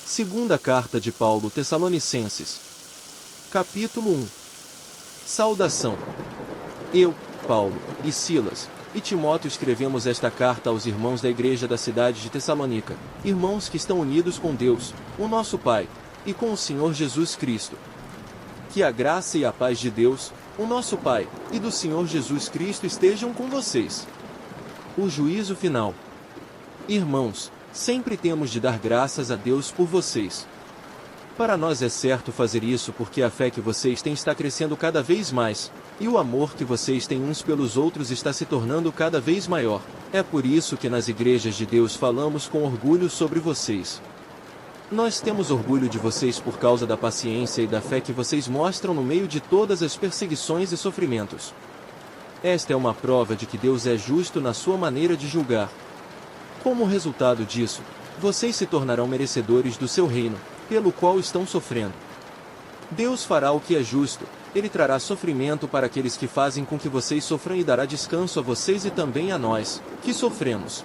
Segunda carta de Paulo Tessalonicenses. Capítulo 1. Saudação. Eu, Paulo, e Silas, e Timóteo escrevemos esta carta aos irmãos da igreja da cidade de Tessalônica, irmãos que estão unidos com Deus, o nosso Pai, e com o Senhor Jesus Cristo. Que a graça e a paz de Deus, o nosso Pai, e do Senhor Jesus Cristo estejam com vocês. O juízo final. Irmãos, sempre temos de dar graças a Deus por vocês. Para nós é certo fazer isso porque a fé que vocês têm está crescendo cada vez mais, e o amor que vocês têm uns pelos outros está se tornando cada vez maior. É por isso que nas igrejas de Deus falamos com orgulho sobre vocês. Nós temos orgulho de vocês por causa da paciência e da fé que vocês mostram no meio de todas as perseguições e sofrimentos. Esta é uma prova de que Deus é justo na sua maneira de julgar. Como resultado disso, vocês se tornarão merecedores do seu reino, pelo qual estão sofrendo. Deus fará o que é justo, Ele trará sofrimento para aqueles que fazem com que vocês sofram e dará descanso a vocês e também a nós, que sofremos.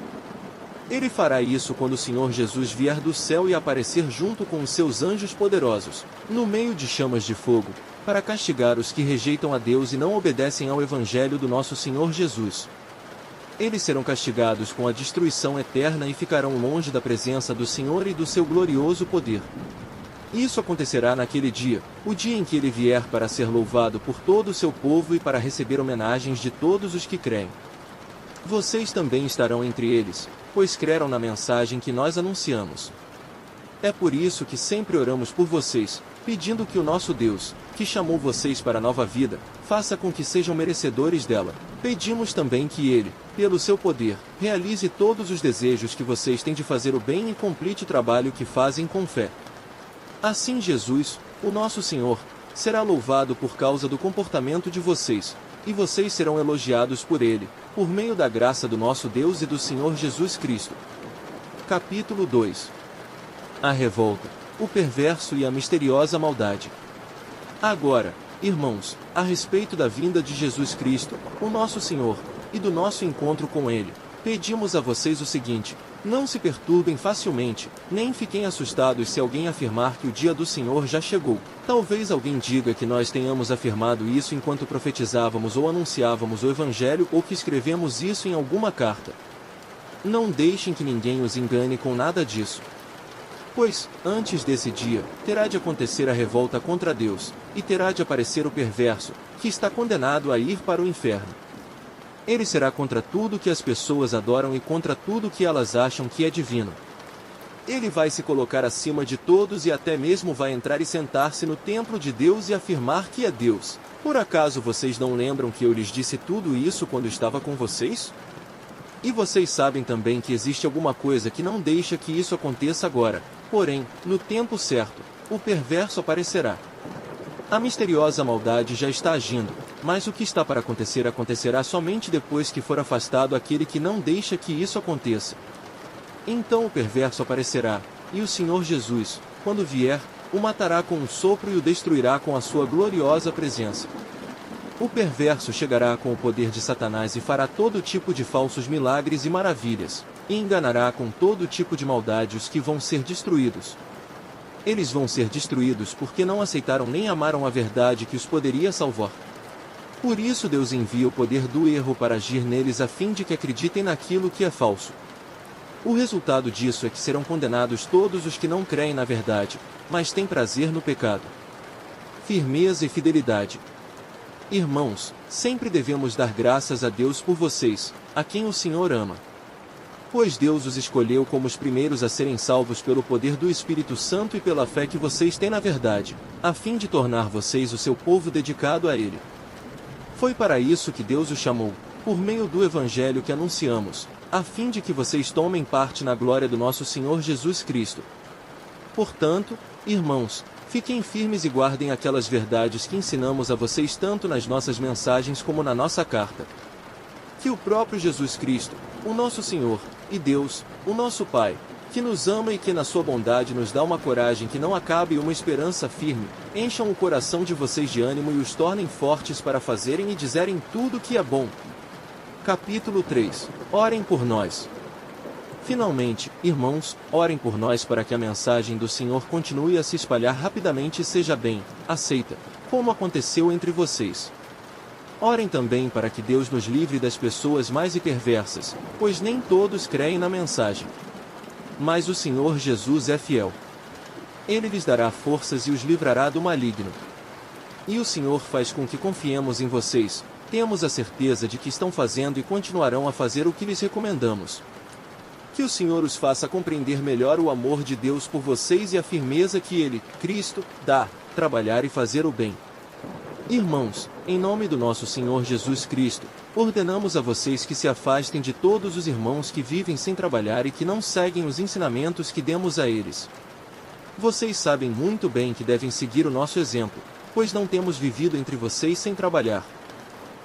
Ele fará isso quando o Senhor Jesus vier do céu e aparecer junto com os seus anjos poderosos, no meio de chamas de fogo, para castigar os que rejeitam a Deus e não obedecem ao Evangelho do nosso Senhor Jesus. Eles serão castigados com a destruição eterna e ficarão longe da presença do Senhor e do seu glorioso poder. Isso acontecerá naquele dia, o dia em que ele vier para ser louvado por todo o seu povo e para receber homenagens de todos os que creem. Vocês também estarão entre eles, pois creram na mensagem que nós anunciamos. É por isso que sempre oramos por vocês, pedindo que o nosso Deus, que chamou vocês para a nova vida, faça com que sejam merecedores dela. Pedimos também que Ele, pelo seu poder, realize todos os desejos que vocês têm de fazer o bem e complete o trabalho que fazem com fé. Assim Jesus, o nosso Senhor, será louvado por causa do comportamento de vocês, e vocês serão elogiados por Ele, por meio da graça do nosso Deus e do Senhor Jesus Cristo. Capítulo 2. A revolta, o perverso e a misteriosa maldade. Agora, irmãos, a respeito da vinda de Jesus Cristo, o nosso Senhor, e do nosso encontro com Ele, pedimos a vocês o seguinte: não se perturbem facilmente, nem fiquem assustados se alguém afirmar que o dia do Senhor já chegou. Talvez alguém diga que nós tenhamos afirmado isso enquanto profetizávamos ou anunciávamos o Evangelho ou que escrevemos isso em alguma carta. Não deixem que ninguém os engane com nada disso. Pois, antes desse dia, terá de acontecer a revolta contra Deus, e terá de aparecer o perverso, que está condenado a ir para o inferno. Ele será contra tudo que as pessoas adoram e contra tudo que elas acham que é divino. Ele vai se colocar acima de todos e até mesmo vai entrar e sentar-se no templo de Deus e afirmar que é Deus. Por acaso vocês não lembram que eu lhes disse tudo isso quando estava com vocês? E vocês sabem também que existe alguma coisa que não deixa que isso aconteça agora. Porém, no tempo certo, o perverso aparecerá. A misteriosa maldade já está agindo, mas o que está para acontecer acontecerá somente depois que for afastado aquele que não deixa que isso aconteça. Então o perverso aparecerá, e o Senhor Jesus, quando vier, o matará com um sopro e o destruirá com a sua gloriosa presença. O perverso chegará com o poder de Satanás e fará todo tipo de falsos milagres e maravilhas, e enganará com todo tipo de maldade os que vão ser destruídos. Eles vão ser destruídos porque não aceitaram nem amaram a verdade que os poderia salvar. Por isso Deus envia o poder do erro para agir neles a fim de que acreditem naquilo que é falso. O resultado disso é que serão condenados todos os que não creem na verdade, mas têm prazer no pecado. Firmeza e fidelidade. Irmãos, sempre devemos dar graças a Deus por vocês, a quem o Senhor ama. Pois Deus os escolheu como os primeiros a serem salvos pelo poder do Espírito Santo e pela fé que vocês têm na verdade, a fim de tornar vocês o seu povo dedicado a Ele. Foi para isso que Deus os chamou, por meio do Evangelho que anunciamos, a fim de que vocês tomem parte na glória do nosso Senhor Jesus Cristo. Portanto, irmãos, fiquem firmes e guardem aquelas verdades que ensinamos a vocês tanto nas nossas mensagens como na nossa carta. Que o próprio Jesus Cristo, o nosso Senhor, e Deus, o nosso Pai, que nos ama e que na sua bondade nos dá uma coragem que não acabe e uma esperança firme, encham o coração de vocês de ânimo e os tornem fortes para fazerem e dizerem tudo o que é bom. Capítulo 3. Orem por nós. Finalmente, irmãos, orem por nós para que a mensagem do Senhor continue a se espalhar rapidamente e seja bem aceita, como aconteceu entre vocês. Orem também para que Deus nos livre das pessoas mais e perversas, pois nem todos creem na mensagem. Mas o Senhor Jesus é fiel. Ele lhes dará forças e os livrará do maligno. E o Senhor faz com que confiemos em vocês. Temos a certeza de que estão fazendo e continuarão a fazer o que lhes recomendamos. Que o Senhor os faça compreender melhor o amor de Deus por vocês e a firmeza que Ele, Cristo, dá, trabalhar e fazer o bem. Irmãos, em nome do nosso Senhor Jesus Cristo, ordenamos a vocês que se afastem de todos os irmãos que vivem sem trabalhar e que não seguem os ensinamentos que demos a eles. Vocês sabem muito bem que devem seguir o nosso exemplo, pois não temos vivido entre vocês sem trabalhar.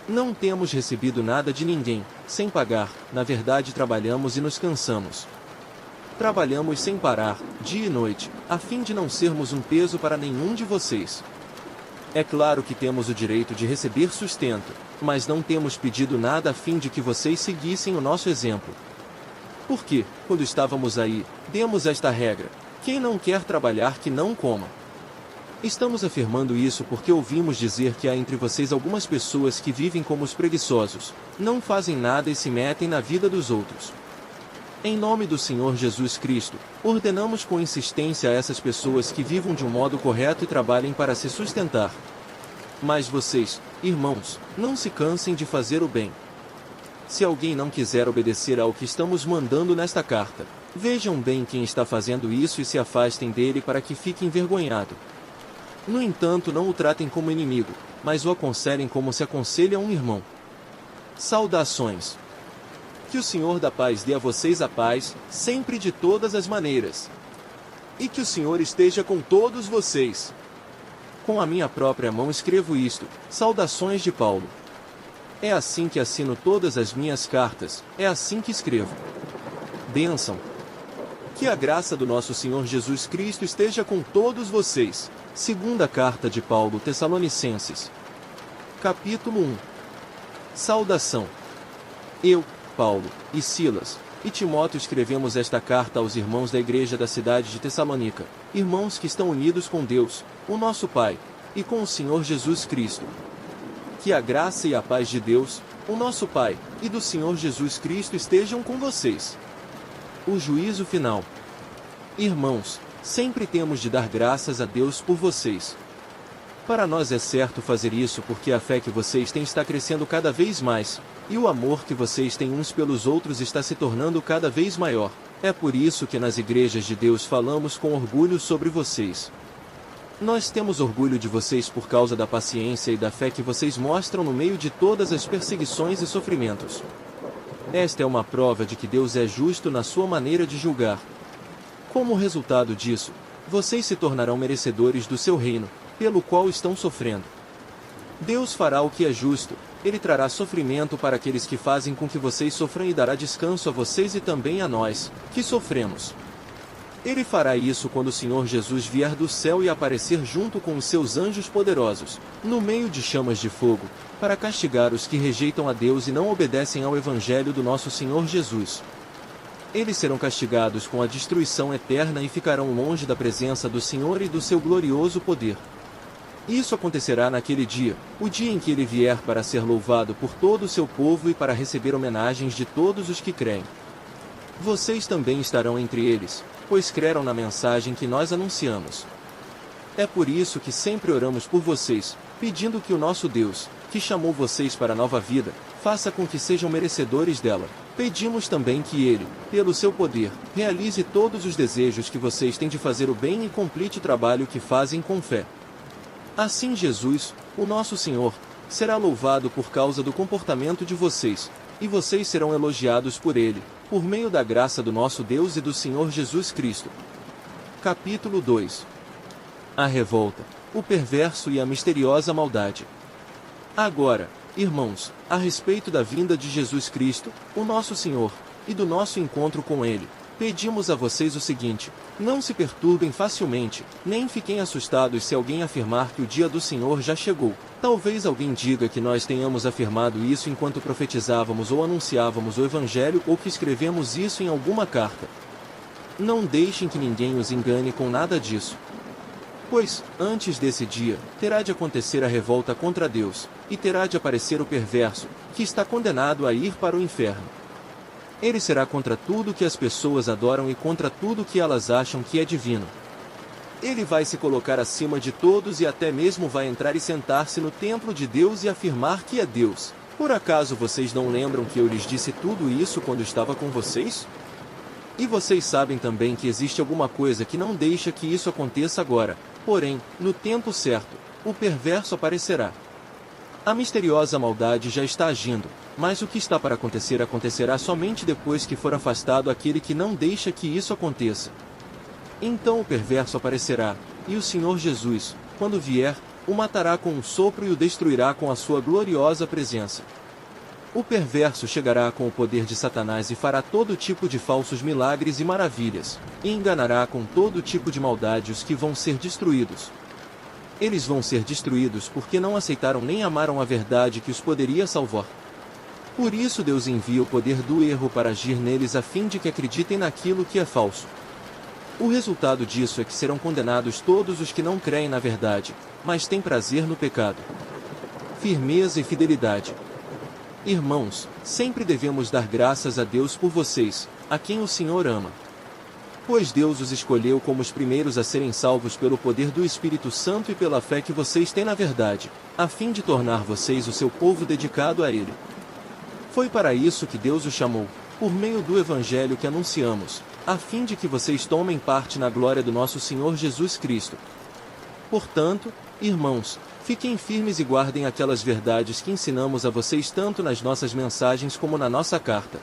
Não temos recebido nada de ninguém, sem pagar, na verdade trabalhamos e nos cansamos. Trabalhamos sem parar, dia e noite, a fim de não sermos um peso para nenhum de vocês. É claro que temos o direito de receber sustento, mas não temos pedido nada a fim de que vocês seguissem o nosso exemplo. Porque, quando estávamos aí, demos esta regra: quem não quer trabalhar que não coma. Estamos afirmando isso porque ouvimos dizer que há entre vocês algumas pessoas que vivem como os preguiçosos, não fazem nada e se metem na vida dos outros. Em nome do Senhor Jesus Cristo, ordenamos com insistência a essas pessoas que vivam de um modo correto e trabalhem para se sustentar. Mas vocês, irmãos, não se cansem de fazer o bem. Se alguém não quiser obedecer ao que estamos mandando nesta carta, vejam bem quem está fazendo isso e se afastem dele para que fique envergonhado. No entanto, não o tratem como inimigo, mas o aconselhem como se aconselha um irmão. Saudações. Que o Senhor da paz dê a vocês a paz, sempre de todas as maneiras. E que o Senhor esteja com todos vocês. Com a minha própria mão escrevo isto, saudações de Paulo. É assim que assino todas as minhas cartas, é assim que escrevo. Bênção. Que a graça do nosso Senhor Jesus Cristo esteja com todos vocês. Segunda carta de Paulo Tessalonicenses. Capítulo 1. Saudação. Eu, Paulo, e Silas, e Timóteo escrevemos esta carta aos irmãos da igreja da cidade de Tessalônica, irmãos que estão unidos com Deus, o nosso Pai, e com o Senhor Jesus Cristo. Que a graça e a paz de Deus, o nosso Pai, e do Senhor Jesus Cristo estejam com vocês. O juízo final. Irmãos, sempre temos de dar graças a Deus por vocês. Para nós é certo fazer isso porque a fé que vocês têm está crescendo cada vez mais, e o amor que vocês têm uns pelos outros está se tornando cada vez maior. É por isso que nas igrejas de Deus falamos com orgulho sobre vocês. Nós temos orgulho de vocês por causa da paciência e da fé que vocês mostram no meio de todas as perseguições e sofrimentos. Esta é uma prova de que Deus é justo na sua maneira de julgar. Como resultado disso, vocês se tornarão merecedores do seu reino, pelo qual estão sofrendo. Deus fará o que é justo, Ele trará sofrimento para aqueles que fazem com que vocês sofram e dará descanso a vocês e também a nós, que sofremos. Ele fará isso quando o Senhor Jesus vier do céu e aparecer junto com os seus anjos poderosos, no meio de chamas de fogo, para castigar os que rejeitam a Deus e não obedecem ao Evangelho do nosso Senhor Jesus. Eles serão castigados com a destruição eterna e ficarão longe da presença do Senhor e do seu glorioso poder. Isso acontecerá naquele dia, o dia em que ele vier para ser louvado por todo o seu povo e para receber homenagens de todos os que creem. Vocês também estarão entre eles, pois creram na mensagem que nós anunciamos. É por isso que sempre oramos por vocês, pedindo que o nosso Deus, que chamou vocês para a nova vida, faça com que sejam merecedores dela. Pedimos também que Ele, pelo seu poder, realize todos os desejos que vocês têm de fazer o bem e complete o trabalho que fazem com fé. Assim Jesus, o nosso Senhor, será louvado por causa do comportamento de vocês, e vocês serão elogiados por Ele, por meio da graça do nosso Deus e do Senhor Jesus Cristo. Capítulo 2. A revolta, o perverso e a misteriosa maldade. Agora, irmãos, a respeito da vinda de Jesus Cristo, o nosso Senhor, e do nosso encontro com Ele, Pedimos a vocês o seguinte: não se perturbem facilmente, nem fiquem assustados se alguém afirmar que o dia do Senhor já chegou. Talvez alguém diga que nós tenhamos afirmado isso enquanto profetizávamos ou anunciávamos o Evangelho ou que escrevemos isso em alguma carta. Não deixem que ninguém os engane com nada disso. Pois, antes desse dia, terá de acontecer a revolta contra Deus, e terá de aparecer o perverso, que está condenado a ir para o inferno. Ele será contra tudo que as pessoas adoram e contra tudo que elas acham que é divino. Ele vai se colocar acima de todos e até mesmo vai entrar e sentar-se no templo de Deus e afirmar que é Deus. Por acaso vocês não lembram que eu lhes disse tudo isso quando estava com vocês? E vocês sabem também que existe alguma coisa que não deixa que isso aconteça agora, porém, no tempo certo, o perverso aparecerá. A misteriosa maldade já está agindo, mas o que está para acontecer acontecerá somente depois que for afastado aquele que não deixa que isso aconteça. Então o perverso aparecerá, e o Senhor Jesus, quando vier, o matará com um sopro e o destruirá com a sua gloriosa presença. O perverso chegará com o poder de Satanás e fará todo tipo de falsos milagres e maravilhas, e enganará com todo tipo de maldade os que vão ser destruídos. Eles vão ser destruídos porque não aceitaram nem amaram a verdade que os poderia salvar. Por isso Deus envia o poder do erro para agir neles a fim de que acreditem naquilo que é falso. O resultado disso é que serão condenados todos os que não creem na verdade, mas têm prazer no pecado. Firmeza e fidelidade. Irmãos, sempre devemos dar graças a Deus por vocês, a quem o Senhor ama. Pois Deus os escolheu como os primeiros a serem salvos pelo poder do Espírito Santo e pela fé que vocês têm na verdade, a fim de tornar vocês o seu povo dedicado a Ele. Foi para isso que Deus os chamou, por meio do Evangelho que anunciamos, a fim de que vocês tomem parte na glória do nosso Senhor Jesus Cristo. Portanto, irmãos, fiquem firmes e guardem aquelas verdades que ensinamos a vocês tanto nas nossas mensagens como na nossa carta.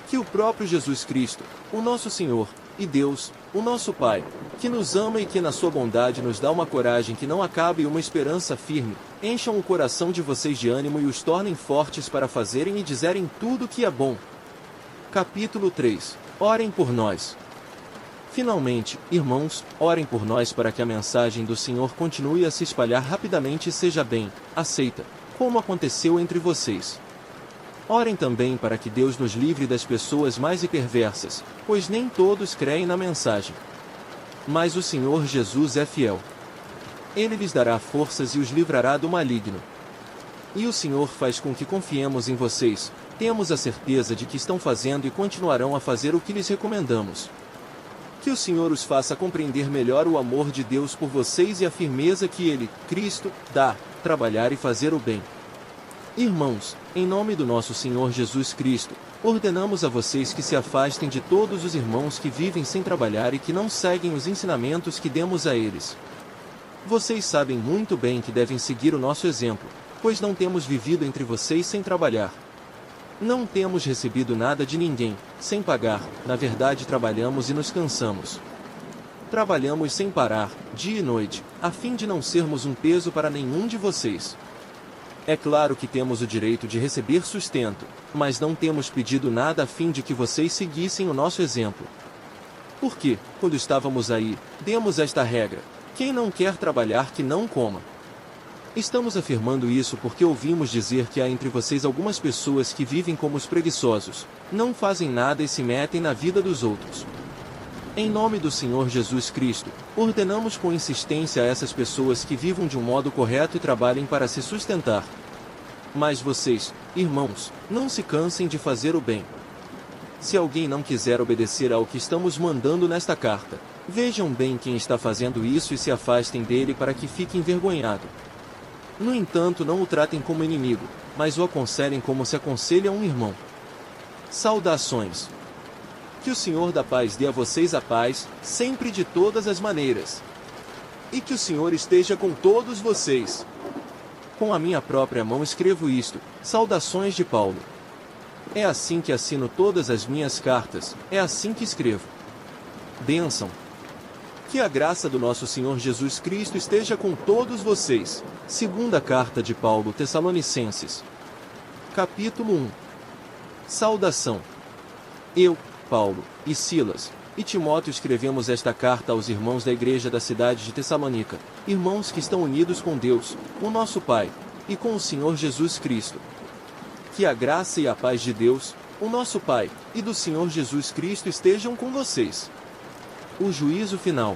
Que o próprio Jesus Cristo, o nosso Senhor, e Deus, o nosso Pai, que nos ama e que na sua bondade nos dá uma coragem que não acaba e uma esperança firme, encham o coração de vocês de ânimo e os tornem fortes para fazerem e dizerem tudo o que é bom. Capítulo 3. Orem por nós. Finalmente, irmãos, orem por nós para que a mensagem do Senhor continue a se espalhar rapidamente e seja bem aceita, como aconteceu entre vocês. Orem também para que Deus nos livre das pessoas mais e perversas, pois nem todos creem na mensagem. Mas o Senhor Jesus é fiel. Ele lhes dará forças e os livrará do maligno. E o Senhor faz com que confiemos em vocês, temos a certeza de que estão fazendo e continuarão a fazer o que lhes recomendamos. Que o Senhor os faça compreender melhor o amor de Deus por vocês e a firmeza que Ele, Cristo, dá, trabalhar e fazer o bem. Irmãos, em nome do nosso Senhor Jesus Cristo, ordenamos a vocês que se afastem de todos os irmãos que vivem sem trabalhar e que não seguem os ensinamentos que demos a eles. Vocês sabem muito bem que devem seguir o nosso exemplo, pois não temos vivido entre vocês sem trabalhar. Não temos recebido nada de ninguém, sem pagar, na verdade trabalhamos e nos cansamos. Trabalhamos sem parar, dia e noite, a fim de não sermos um peso para nenhum de vocês. É claro que temos o direito de receber sustento, mas não temos pedido nada a fim de que vocês seguissem o nosso exemplo. Porque, quando estávamos aí, demos esta regra: quem não quer trabalhar que não coma. Estamos afirmando isso porque ouvimos dizer que há entre vocês algumas pessoas que vivem como os preguiçosos, não fazem nada e se metem na vida dos outros. Em nome do Senhor Jesus Cristo, ordenamos com insistência a essas pessoas que vivam de um modo correto e trabalhem para se sustentar. Mas vocês, irmãos, não se cansem de fazer o bem. Se alguém não quiser obedecer ao que estamos mandando nesta carta, vejam bem quem está fazendo isso e se afastem dele para que fique envergonhado. No entanto, não o tratem como inimigo, mas o aconselhem como se aconselha um irmão. Saudações. Que o Senhor da paz dê a vocês a paz, sempre de todas as maneiras. E que o Senhor esteja com todos vocês. Com a minha própria mão escrevo isto, saudações de Paulo. É assim que assino todas as minhas cartas, é assim que escrevo. Bênção. Que a graça do nosso Senhor Jesus Cristo esteja com todos vocês. Segunda carta de Paulo Tessalonicenses. Capítulo 1. Saudação. Eu, Paulo, e Silas, e Timóteo escrevemos esta carta aos irmãos da igreja da cidade de Tessalônica, irmãos que estão unidos com Deus, o nosso Pai, e com o Senhor Jesus Cristo. Que a graça e a paz de Deus, o nosso Pai, e do Senhor Jesus Cristo estejam com vocês. O juízo final.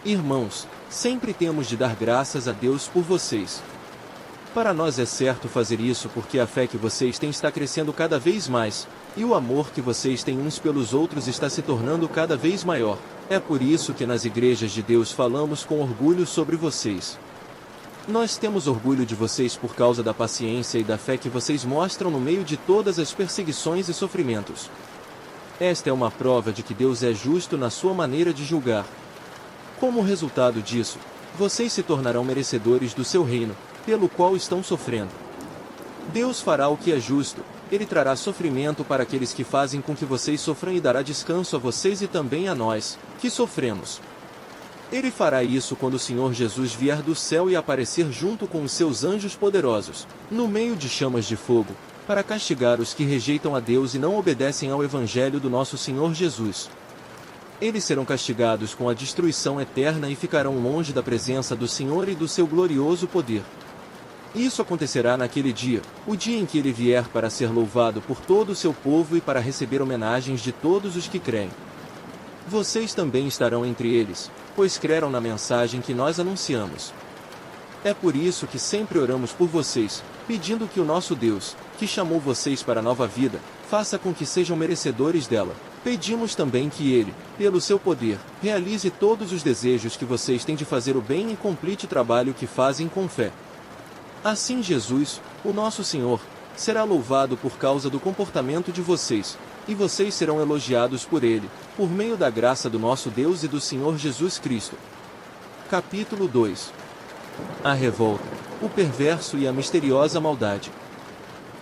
Irmãos, sempre temos de dar graças a Deus por vocês. Para nós é certo fazer isso porque a fé que vocês têm está crescendo cada vez mais, e o amor que vocês têm uns pelos outros está se tornando cada vez maior. É por isso que nas igrejas de Deus falamos com orgulho sobre vocês. Nós temos orgulho de vocês por causa da paciência e da fé que vocês mostram no meio de todas as perseguições e sofrimentos. Esta é uma prova de que Deus é justo na sua maneira de julgar. Como resultado disso, vocês se tornarão merecedores do seu reino, pelo qual estão sofrendo. Deus fará o que é justo, Ele trará sofrimento para aqueles que fazem com que vocês sofram e dará descanso a vocês e também a nós, que sofremos. Ele fará isso quando o Senhor Jesus vier do céu e aparecer junto com os seus anjos poderosos, no meio de chamas de fogo, para castigar os que rejeitam a Deus e não obedecem ao Evangelho do nosso Senhor Jesus. Eles serão castigados com a destruição eterna e ficarão longe da presença do Senhor e do seu glorioso poder. Isso acontecerá naquele dia, o dia em que ele vier para ser louvado por todo o seu povo e para receber homenagens de todos os que creem. Vocês também estarão entre eles, pois creram na mensagem que nós anunciamos. É por isso que sempre oramos por vocês, pedindo que o nosso Deus, que chamou vocês para a nova vida, faça com que sejam merecedores dela. Pedimos também que Ele, pelo seu poder, realize todos os desejos que vocês têm de fazer o bem e complete o trabalho que fazem com fé. Assim Jesus, o nosso Senhor, será louvado por causa do comportamento de vocês, e vocês serão elogiados por Ele, por meio da graça do nosso Deus e do Senhor Jesus Cristo. Capítulo 2. A revolta, o perverso e a misteriosa maldade.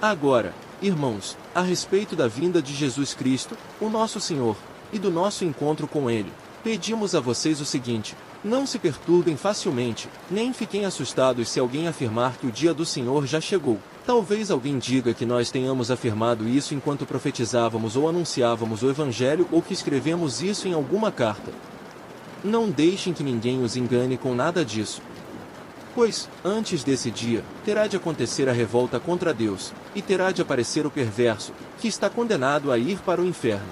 Agora, irmãos, a respeito da vinda de Jesus Cristo, o nosso Senhor, e do nosso encontro com Ele, pedimos a vocês o seguinte: não se perturbem facilmente, nem fiquem assustados se alguém afirmar que o dia do Senhor já chegou. Talvez alguém diga que nós tenhamos afirmado isso enquanto profetizávamos ou anunciávamos o Evangelho ou que escrevemos isso em alguma carta. Não deixem que ninguém os engane com nada disso. Pois, antes desse dia, terá de acontecer a revolta contra Deus, e terá de aparecer o perverso, que está condenado a ir para o inferno.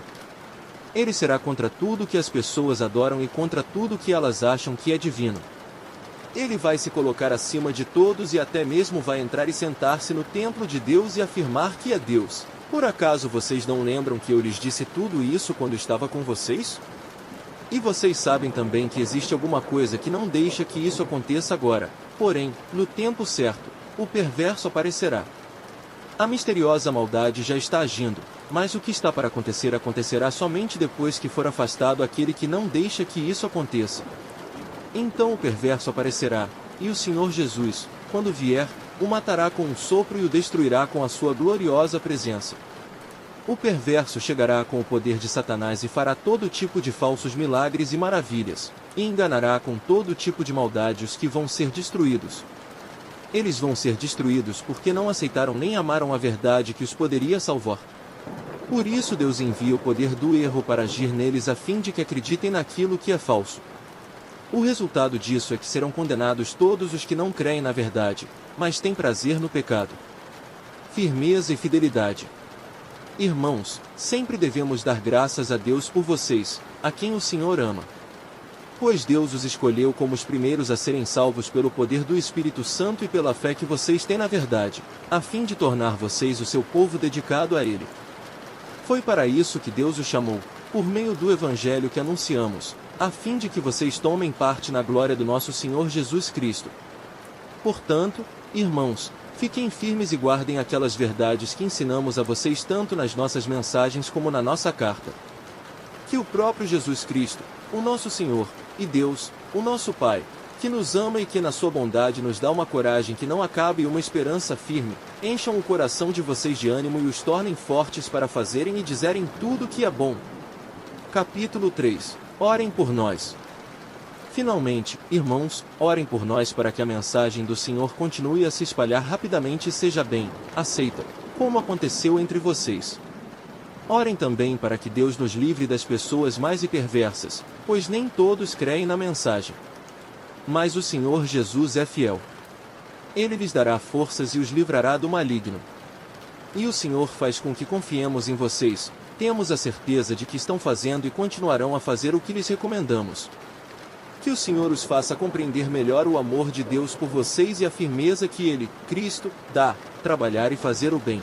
Ele será contra tudo que as pessoas adoram e contra tudo que elas acham que é divino. Ele vai se colocar acima de todos e até mesmo vai entrar e sentar-se no templo de Deus e afirmar que é Deus. Por acaso vocês não lembram que eu lhes disse tudo isso quando estava com vocês? E vocês sabem também que existe alguma coisa que não deixa que isso aconteça agora. Porém, no tempo certo, o perverso aparecerá. A misteriosa maldade já está agindo, mas o que está para acontecer acontecerá somente depois que for afastado aquele que não deixa que isso aconteça. Então o perverso aparecerá, e o Senhor Jesus, quando vier, o matará com um sopro e o destruirá com a sua gloriosa presença. O perverso chegará com o poder de Satanás e fará todo tipo de falsos milagres e maravilhas, e enganará com todo tipo de maldade os que vão ser destruídos. Eles vão ser destruídos porque não aceitaram nem amaram a verdade que os poderia salvar. Por isso Deus envia o poder do erro para agir neles a fim de que acreditem naquilo que é falso. O resultado disso é que serão condenados todos os que não creem na verdade, mas têm prazer no pecado. Firmeza e fidelidade. Irmãos, sempre devemos dar graças a Deus por vocês, a quem o Senhor ama. Pois Deus os escolheu como os primeiros a serem salvos pelo poder do Espírito Santo e pela fé que vocês têm na verdade, a fim de tornar vocês o seu povo dedicado a Ele. Foi para isso que Deus os chamou, por meio do Evangelho que anunciamos, a fim de que vocês tomem parte na glória do nosso Senhor Jesus Cristo. Portanto, irmãos, fiquem firmes e guardem aquelas verdades que ensinamos a vocês tanto nas nossas mensagens como na nossa carta. Que o próprio Jesus Cristo, o nosso Senhor, e Deus, o nosso Pai, que nos ama e que na sua bondade nos dá uma coragem que não acabe e uma esperança firme, encham o coração de vocês de ânimo e os tornem fortes para fazerem e dizerem tudo o que é bom. Capítulo 3. Orem por nós. Finalmente, irmãos, orem por nós para que a mensagem do Senhor continue a se espalhar rapidamente e seja bem aceita, como aconteceu entre vocês. Orem também para que Deus nos livre das pessoas mais e perversas, pois nem todos creem na mensagem. Mas o Senhor Jesus é fiel. Ele lhes dará forças e os livrará do maligno. E o Senhor faz com que confiemos em vocês. Temos a certeza de que estão fazendo e continuarão a fazer o que lhes recomendamos. Que o Senhor os faça compreender melhor o amor de Deus por vocês e a firmeza que Ele, Cristo, dá, trabalhar e fazer o bem.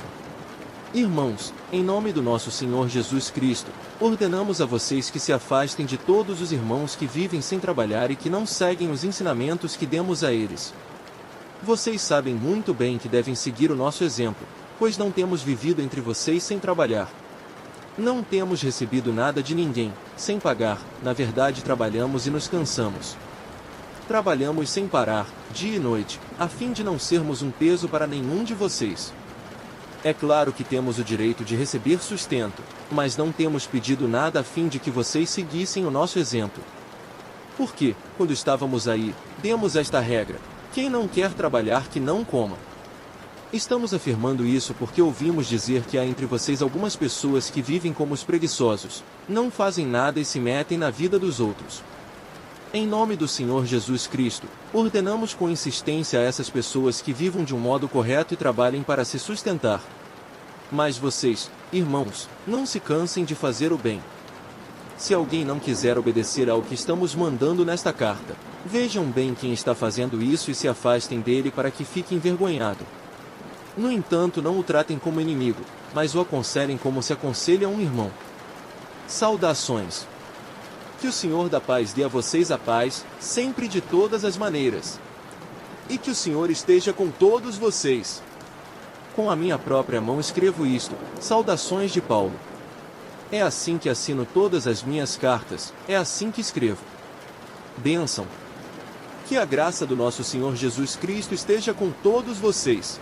Irmãos, em nome do nosso Senhor Jesus Cristo, ordenamos a vocês que se afastem de todos os irmãos que vivem sem trabalhar e que não seguem os ensinamentos que demos a eles. Vocês sabem muito bem que devem seguir o nosso exemplo, pois não temos vivido entre vocês sem trabalhar. Não temos recebido nada de ninguém, sem pagar, na verdade trabalhamos e nos cansamos. Trabalhamos sem parar, dia e noite, a fim de não sermos um peso para nenhum de vocês. É claro que temos o direito de receber sustento, mas não temos pedido nada a fim de que vocês seguissem o nosso exemplo. Porque, quando estávamos aí, demos esta regra: quem não quer trabalhar que não coma. Estamos afirmando isso porque ouvimos dizer que há entre vocês algumas pessoas que vivem como os preguiçosos, não fazem nada e se metem na vida dos outros. Em nome do Senhor Jesus Cristo, ordenamos com insistência a essas pessoas que vivam de um modo correto e trabalhem para se sustentar. Mas vocês, irmãos, não se cansem de fazer o bem. Se alguém não quiser obedecer ao que estamos mandando nesta carta, vejam bem quem está fazendo isso e se afastem dele para que fique envergonhado. No entanto, não o tratem como inimigo, mas o aconselhem como se aconselha um irmão. Saudações. Que o Senhor da paz dê a vocês a paz, sempre de todas as maneiras. E que o Senhor esteja com todos vocês. Com a minha própria mão escrevo isto, saudações de Paulo. É assim que assino todas as minhas cartas, é assim que escrevo. Bênção. Que a graça do nosso Senhor Jesus Cristo esteja com todos vocês.